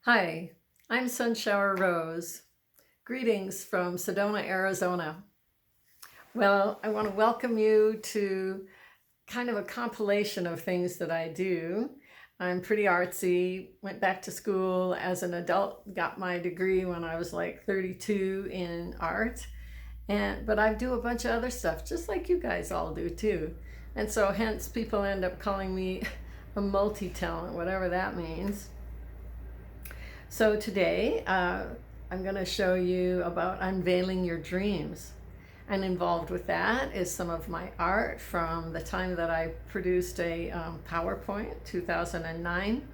Hi, I'm Sunshower Rose. Greetings from Sedona, Arizona. Well, I want to welcome you to kind of a compilation of things that I do. I'm pretty artsy, went back to school as an adult, got my degree when I was like 32 in art. But I do a bunch of other stuff, just like you guys all do too. And so hence people end up calling me a multi-talent, whatever that means. So today, I'm going to show you about unveiling your dreams. And involved with that is some of my art from the time that I produced a PowerPoint, 2009.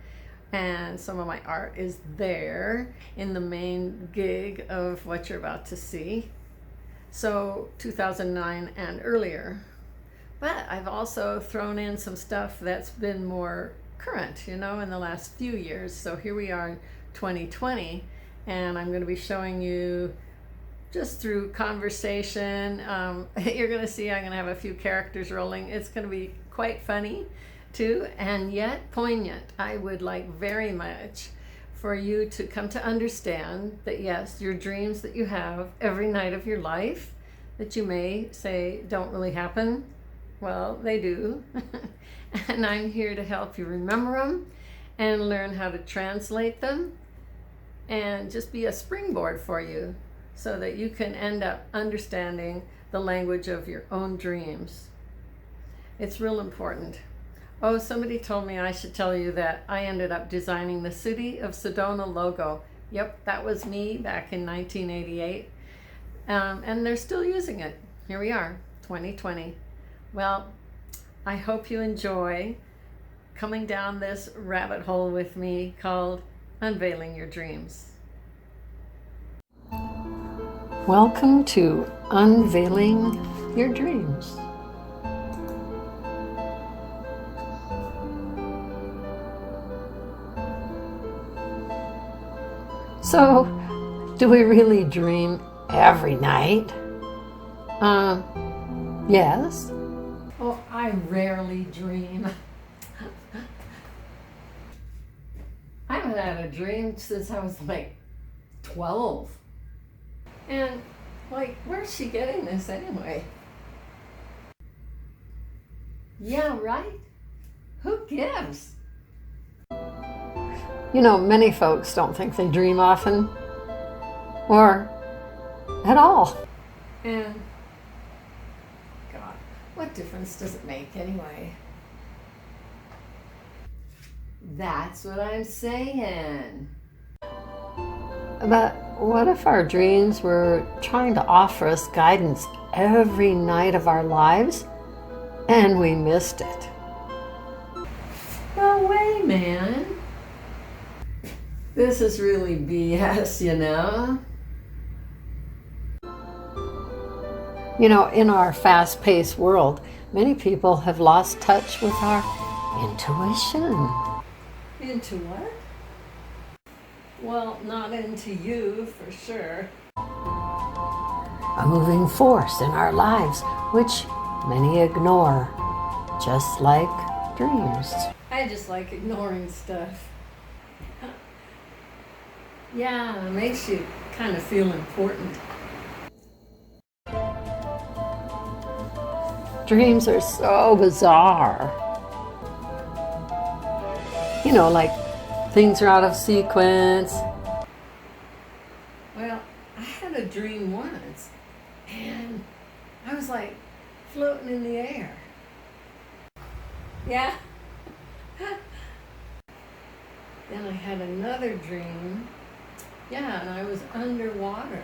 And some of my art is there in the main gig of what you're about to see. So 2009 and earlier. But I've also thrown in some stuff that's been more current, in the last few years. So here we are in 2020, and I'm going to be showing you just through conversation. You're going to see I'm going to have a few characters rolling. It's going to be quite funny too, and yet poignant. I would like very much for you to come to understand that yes, your dreams that you have every night of your life that you may say don't really happen, well, they do. And I'm here to help you remember them and learn how to translate them and just be a springboard for you so that you can end up understanding the language of your own dreams. It's real important. Oh, somebody told me I should tell you that I ended up designing the City of Sedona logo. Yep, that was me back in 1988. And they're still using it. Here we are, 2020. Well, I hope you enjoy coming down this rabbit hole with me called Unveiling Your Dreams. Welcome to Unveiling Your Dreams. So, do we really dream every night? Yes. Oh, I rarely dream. I haven't had a dream since I was like 12. And where's she getting this anyway? Yeah, right? Who gives? Many folks don't think they dream often or at all. And God, what difference does it make anyway? That's what I'm saying. But what if our dreams were trying to offer us guidance every night of our lives and we missed it? No way, man. This is really BS, in our fast-paced world, many people have lost touch with our intuition. Into what? Well, not into you, for sure. A moving force in our lives, which many ignore, just like dreams. I just like ignoring stuff. Yeah, it makes you kind of feel important. Dreams are so bizarre. Like things are out of sequence. Well, I had a dream once, and I was like floating in the air. Yeah. Then I had another dream. Yeah, and I was underwater,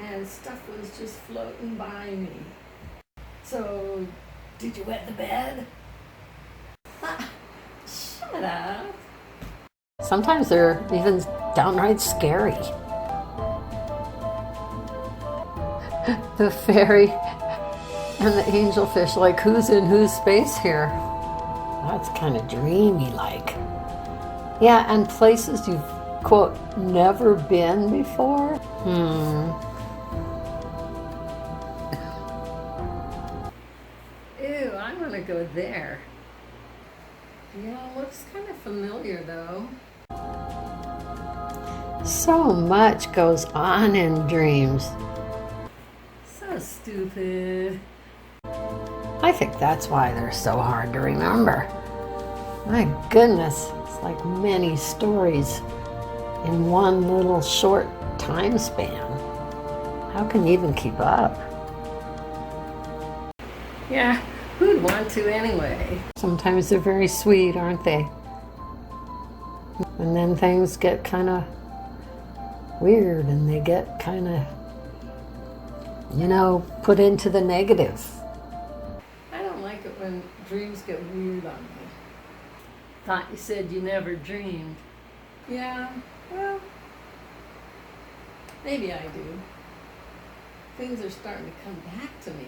and stuff was just floating by me. So, did you wet the bed? Shut up. Sometimes they're even downright scary. The fairy and the angelfish, like who's in whose space here? That's kind of dreamy like. Yeah, and places you've, quote, never been before? Ew, I want to go there. Yeah, looks kind of familiar though. So much goes on in dreams. So stupid. I think that's why they're so hard to remember. My goodness, it's like many stories in one little short time span. How can you even keep up? Yeah, who'd want to anyway? Sometimes they're very sweet, aren't they? And then things get kind of weird and they get kind of, put into the negative. I don't like it when dreams get weird on me. Thought you said you never dreamed. Yeah, well, maybe I do. Things are starting to come back to me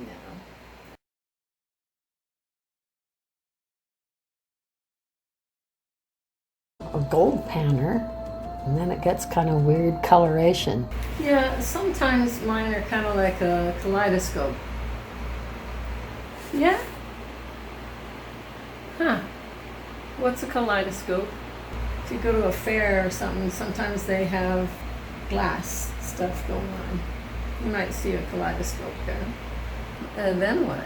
now. A gold panner, and then it gets kind of weird coloration. Yeah, sometimes mine are kind of like a kaleidoscope. Yeah? Huh. What's a kaleidoscope? If you go to a fair or something, sometimes they have glass stuff going on. You might see a kaleidoscope there. And then what?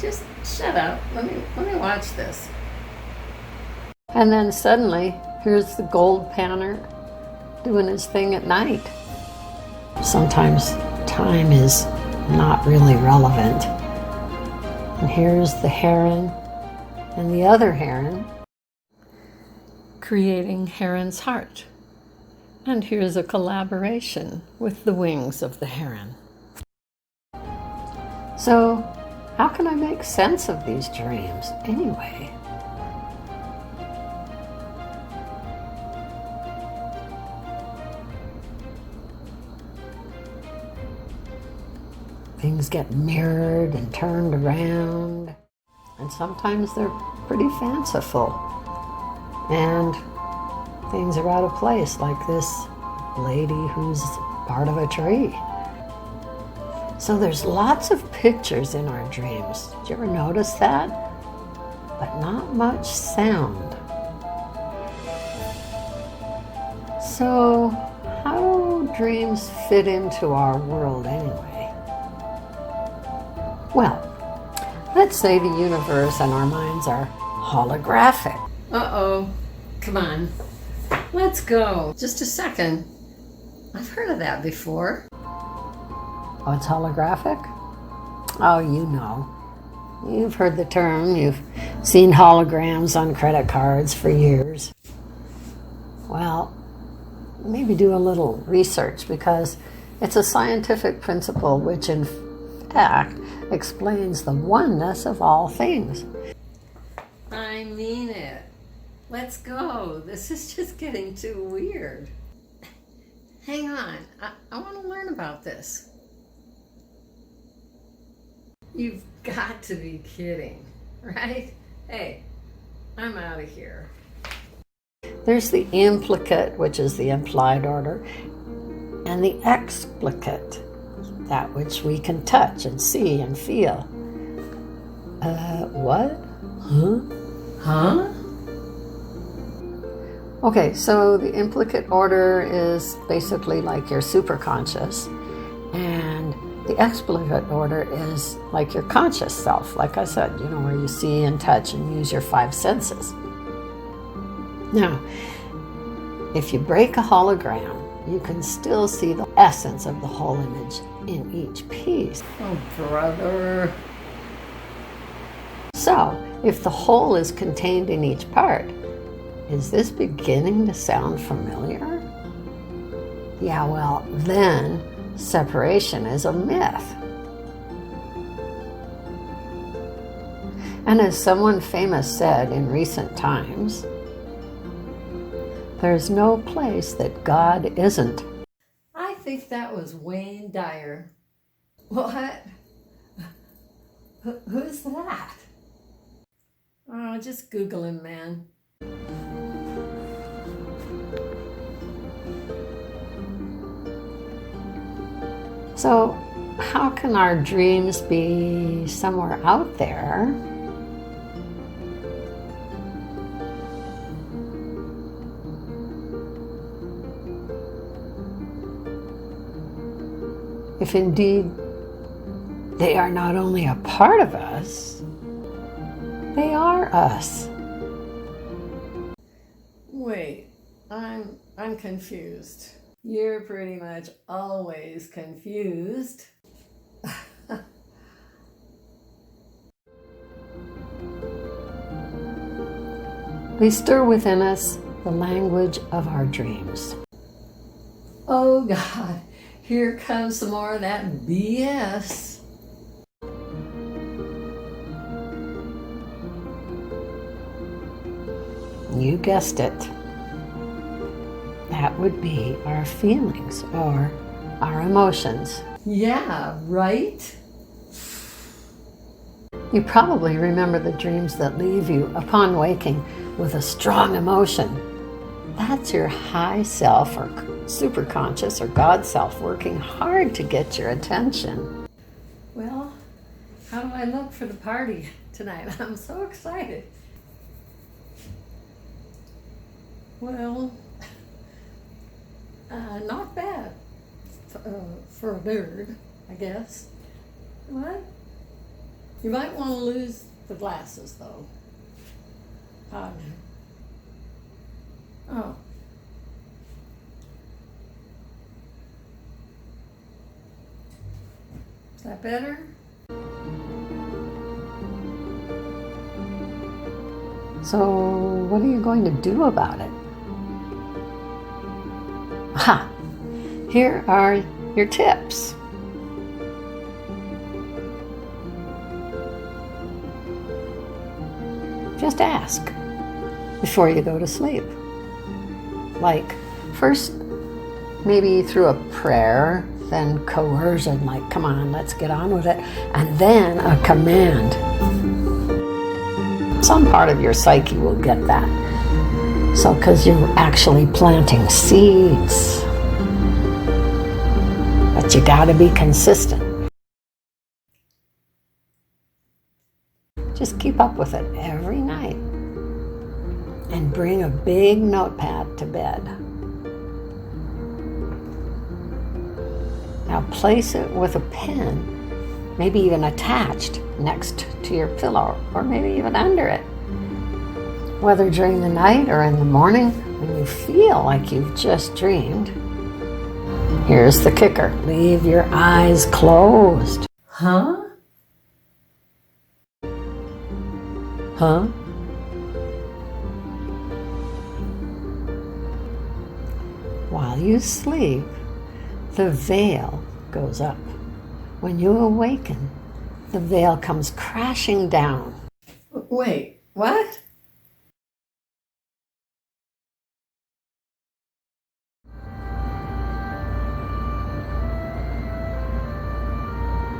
Just shut up. Let me watch this. And then suddenly, here's the gold panner doing his thing at night. Sometimes time is not really relevant. And here's the heron and the other heron creating heron's heart. And here's a collaboration with the wings of the heron. So, how can I make sense of these dreams anyway? Things get mirrored and turned around, and sometimes they're pretty fanciful, and things are out of place, like this lady who's part of a tree. So there's lots of pictures in our dreams. Did you ever notice that? But not much sound. So how do dreams fit into our world anyway? Well, let's say the universe and our minds are holographic. Uh-oh, come on, let's go. Just a second. I've heard of that before. Oh, it's holographic? Oh, you know. You've heard the term. You've seen holograms on credit cards for years. Well, maybe do a little research, because it's a scientific principle which in fact explains the oneness of all things. I mean it. Let's go. This is just getting too weird. Hang on. I want to learn about this. You've got to be kidding, right? Hey, I'm out of here. There's the implicate, which is the implied order, and the explicate, that which we can touch and see and feel. What? Huh? Okay, so the implicate order is basically like your superconscious, and the explicate order is like your conscious self, like I said, where you see and touch and use your five senses. Now, if you break a hologram, you can still see the essence of the whole image in each piece. Oh, brother. So, if the whole is contained in each part, is this beginning to sound familiar? Yeah, well, then separation is a myth. And as someone famous said in recent times, there's no place that God isn't. I think that was Wayne Dyer. What? Who's that? Oh, just Google him, man. So, how can our dreams be somewhere out there? if indeed they are not only a part of us, they are us. Wait, I'm confused. You're pretty much always confused. We stir within us the language of our dreams. Oh God, here comes some more of that BS. You guessed it. That would be our feelings or our emotions. Yeah, right? You probably remember the dreams that leave you upon waking with a strong emotion. That's your high self or superconscious or God self working hard to get your attention. Well, how do I look for the party tonight? I'm so excited. Well, not bad for a nerd, I guess. What? You might want to lose the glasses, though. Oh. Is that better? So, what are you going to do about it? Ha! Here are your tips. Just ask before you go to sleep. Like, first, maybe through a prayer, then coercion, like, come on, let's get on with it, and then a command. Some part of your psyche will get that. So, because you're actually planting seeds. But you gotta be consistent. Just keep up with it every night. And bring a big notepad to bed. Now place it with a pen, maybe even attached next to your pillow, or maybe even under it. Whether during the night or in the morning, when you feel like you've just dreamed, here's the kicker. Leave your eyes closed. Huh? Huh? While you sleep, the veil goes up. When you awaken, the veil comes crashing down. Wait, what?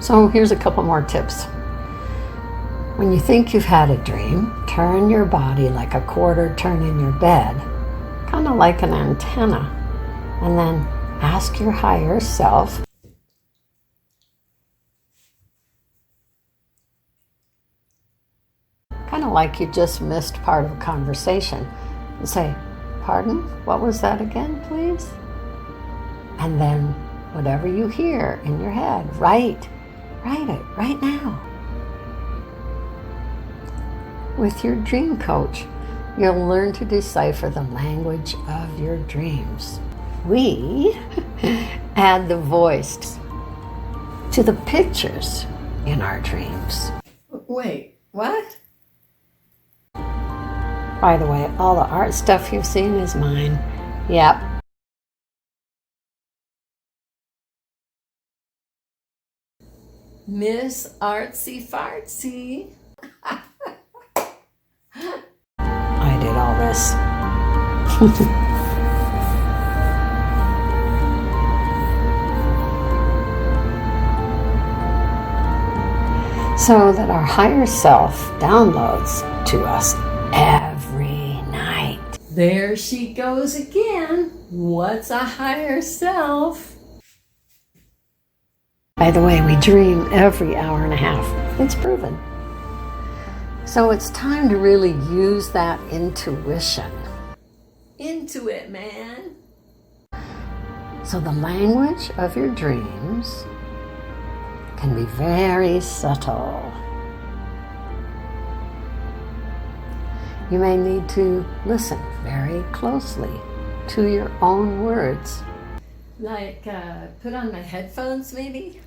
So here's a couple more tips. When you think you've had a dream, turn your body like a quarter turn in your bed, kind of like an antenna, and then ask your higher self, kind of like you just missed part of a conversation, and say, pardon, what was that again, please? And then whatever you hear in your head, write it right now. With your dream coach, you'll learn to decipher the language of your dreams. We add the voice to the pictures in our dreams. Wait, what? By the way, all the art stuff you've seen is mine. Yep. Miss Artsy Fartsy. I did all this. So that our higher self downloads to us every night. There she goes again. What's a higher self? By the way, we dream every hour and a half. It's proven. So it's time to really use that intuition. Into it, man. So the language of your dreams can be very subtle. You may need to listen very closely to your own words. Like, put on my headphones, maybe?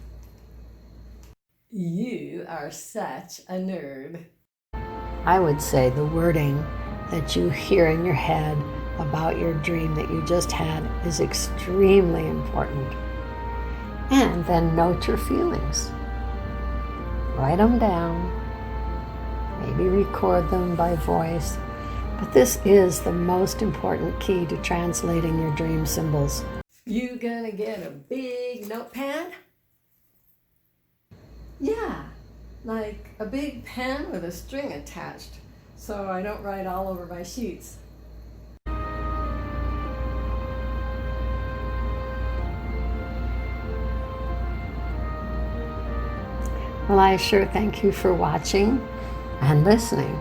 You are such a nerd. I would say the wording that you hear in your head about your dream that you just had is extremely important. And then note your feelings. Write them down. Maybe record them by voice. But this is the most important key to translating your dream symbols. You gonna get a big notepad? Yeah, like a big pen with a string attached, so I don't write all over my sheets. Well, I sure thank you for watching and listening.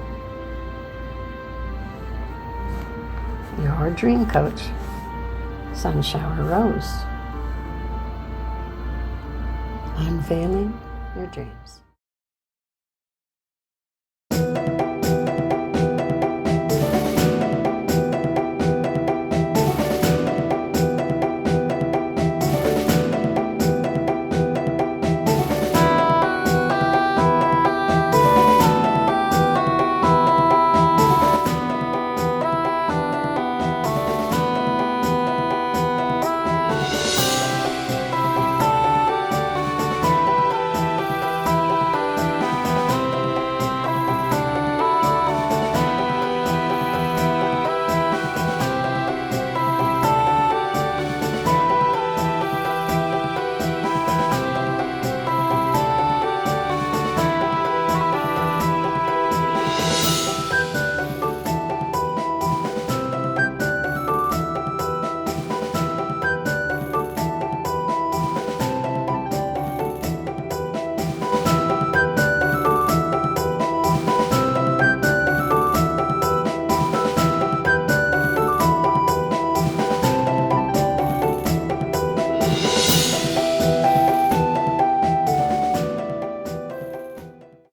Your dream coach, Sunshower Rose. Unveiling your dreams.